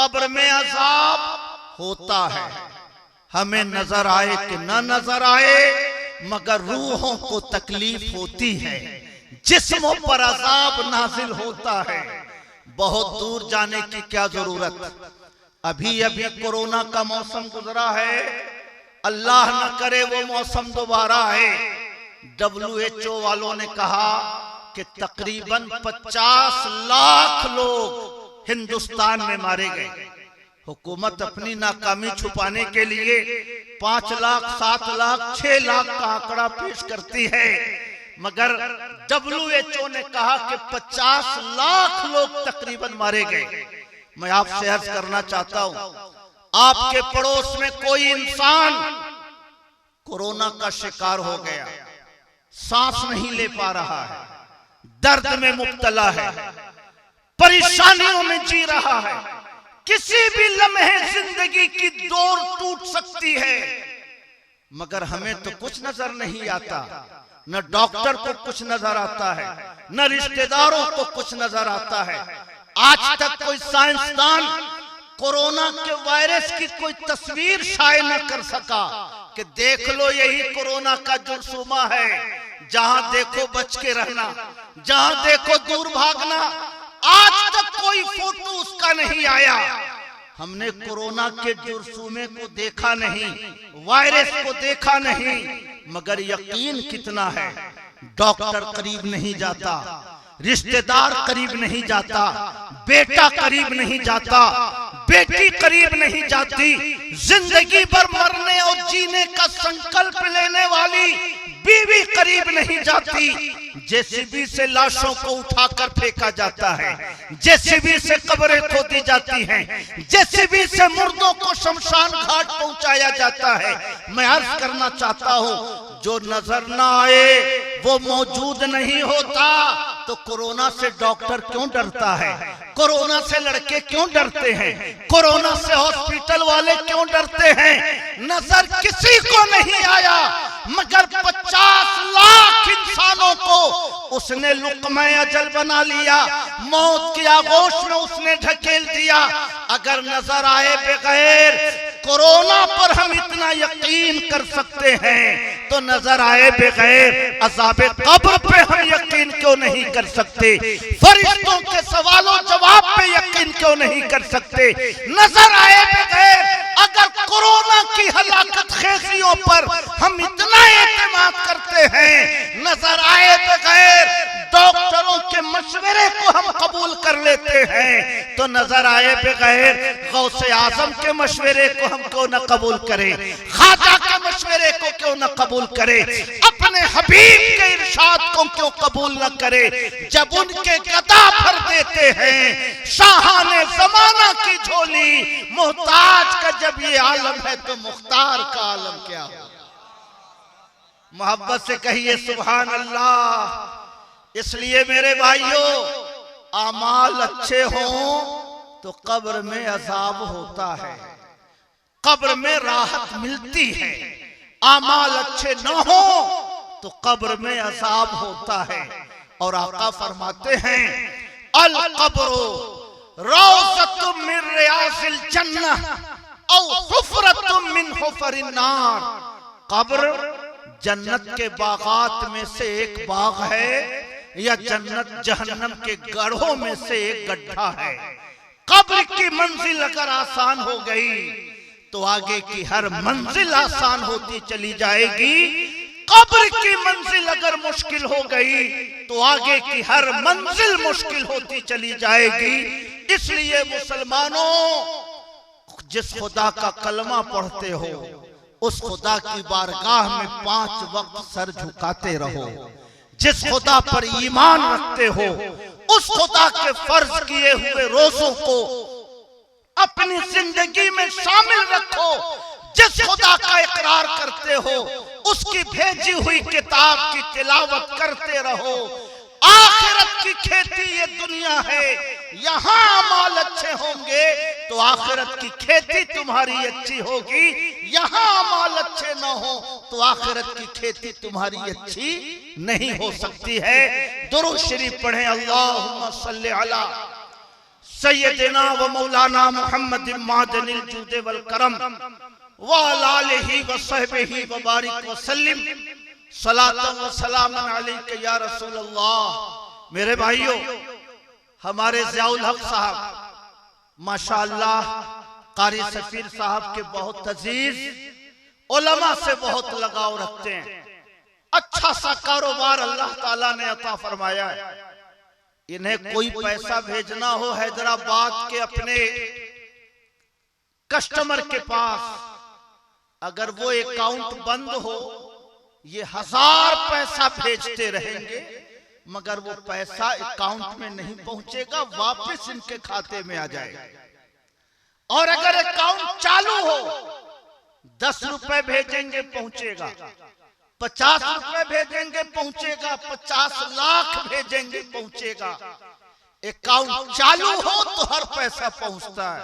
कब्र में अजाब होता है, हमें नजर आए कि न नजर आए, मगर रूहों को तकलीफ होती है, जिस्मों पर अजाब नाजिल होता है। बहुत दूर जाने की क्या जरूरत, अभी अभी कोरोना का मौसम गुजरा है, अल्लाह न करे वो मौसम दोबारा आए। WHO वालों ने कहा कि तकरीबन 50 लाख लोग हिंदुस्तान में मारे गए। हुकूमत अपनी नाकामी छुपाने के लिए 5 लाख, 7 लाख, 6 लाख का आंकड़ा पेश करती है, मगर WHO ने कहा कि 50 लाख लोग तकरीबन मारे गए। मैं आपसे अर्ज करना चाहता हूं, आपके पड़ोस में कोई इंसान कोरोना का शिकार हो गया, सांस नहीं ले पा रहा है, दर्द में मुब्तला है, परेशानियों में जी रहा है, किसी भी लम्हे जिंदगी की डोर टूट सकती है, मगर हमें तो कुछ नजर नहीं आता, न डॉक्टर को कुछ नजर आता है, न रिश्तेदारों को कुछ नजर आता है। आज तक कोई साइंसदान कोरोना के वायरस की कोई तस्वीर शाये न कर सका कि देख लो यही कोरोना का जुर्सुमा है, जहां देखो बच के रहना, जहां देखो दूर भागना। आज तक कोई फोटो उसका नहीं आया। हमने कोरोना के जुर्सुमे को देखा नहीं, वायरस को देखा नहीं, मगर यकीन कितना है, डॉक्टर करीब नहीं जाता, रिश्तेदार करीब नहीं जाता, बेटा करीब नहीं जाता, बेटी करीब नहीं जाती, जिंदगी भर मरने और जीने का संकल्प लेने वाली बीवी करीब नहीं जाती। जेसीबी से लाशों को उठाकर फेंका जाता है, जेसीबी से कब्रें खोदी जाती हैं, जेसीबी से मुर्दों को शमशान घाट पहुंचाया जाता है। मैं अर्ज करना चाहता हूं, जो नजर ना आए वो मौजूद नहीं होता। तो कोरोना से डॉक्टर क्यों डरता है, कोरोना से लड़के क्यों डरते हैं, कोरोना से हॉस्पिटल वाले क्यों डरते हैं? नजर किसी को नहीं आया, मगर 50 लाख इंसानों को उसने लुक़्मा अजल बना लिया, मौत की आगोश में उसने ढकेल दिया। अगर नजर आए बगैर कोरोना पर हम इतना यकीन कर सकते हैं, तो नजर आए बगैर अज़ाबे कब्र पे हम यकीन क्यों नहीं कर सकते? फरिश्तों के सवालों जवाब पे यकीन क्यों नहीं कर सकते? नजर आए बगैर अगर कोरोना की हलाकत खेजियों पर हम इतना एतमाद करते हैं, नजर आए बगैर डॉक्टरों के मशवरे को हम कबूल कर लेते हैं, तो नजर आए बगैर गौसे आजम के मशवरे को हम क्यों न कबूल करें, ख्वाजा के मशवरे को क्यों न कबूल करें, अपने हबीब के इरशाद को क्यों कबूल न करें? जब उनके गदा भर देते हैं शाहाने जमाना की झोली, मोहताज का जब ये आलम है तो मुख्तार का आलम क्या हो? मोहब्बत से कहिए सुभान अल्लाह। इसलिए मेरे भाइयों, आमाल अच्छे हों तो कब्र में अजाब होता है, कब्र में राहत मिलती है। आमाल अच्छे न हो तो कब्र में अजाब होता है। और आका फरमाते हैं, अल कब्रो रौज़तुम मिन रियाज़िल जन्नह औ हुफ़रतुम मिन हुफ़रिन नार। कब्र जन्नत के बागात में से एक बाग है, या जन्नत जहन्नम के गढ़ों में से एक गड्ढा है। कब्र की मंजिल अगर आसान हो गई तो आगे की हर मंजिल आसान होती चली जाएगी। कब्र की मंजिल अगर मुश्किल हो गई तो आगे की हर मंजिल मुश्किल होती चली जाएगी। इसलिए मुसलमानों, जिस खुदा का कलमा पढ़ते हो उस खुदा की बारगाह में 5 वक्त सर झुकाते रहो। जिस खुदा पर ईमान रखते हो उस खुदा के फर्ज किए हुए रोजों को अपनी जिंदगी में शामिल रखो। जिस खुदा का इकरार करते हो उसकी भेजी हुई किताब की तिलावत करते रहो। आखिरत की खेती ये दुनिया है, यहाँ अमाल अच्छे होंगे तो आखिरत की खेती तुम्हारी अच्छी होगी, यहाँ अमाल अच्छे न हो तो आखिरत की खेती तुम्हारी अच्छी नहीं हो सकती है। दुरूद शरीफ पढ़ें, अल्लाहुम्मा सल्ली अला सैयदना व मौलाना मुहम्मद मादनिल जूद वल करम व आलिहि व सहबिहि व बारिक व सल्लिम सलातन व सलामन अलैका या रसूल अल्लाह। मेरे भाइयों, हमारे ज़ियाउल हक साहब माशाअल्लाह कारी सफीर साहब के बहुत अजीज, उलमा से बहुत लगाव रखते हैं। अच्छा सा कारोबार अल्लाह ताला ने अता फरमाया है। इन्हें कोई पैसा भेजना हो हैदराबाद के अपने कस्टमर के पास, अगर वो अकाउंट बंद हो, ये 1000 पैसा भेजते रहेंगे मगर वो पैसा अकाउंट में नहीं पहुंचेगा, वापस इनके खाते में आ जाएगा। और अगर अकाउंट चालू हो, 10 रुपए भेजेंगे पहुंचेगा, 50 रुपए भेजेंगे पहुंचेगा, 50 लाख भेजेंगे पहुंचेगा। अकाउंट चालू हो तो हर पैसा पहुंचता है।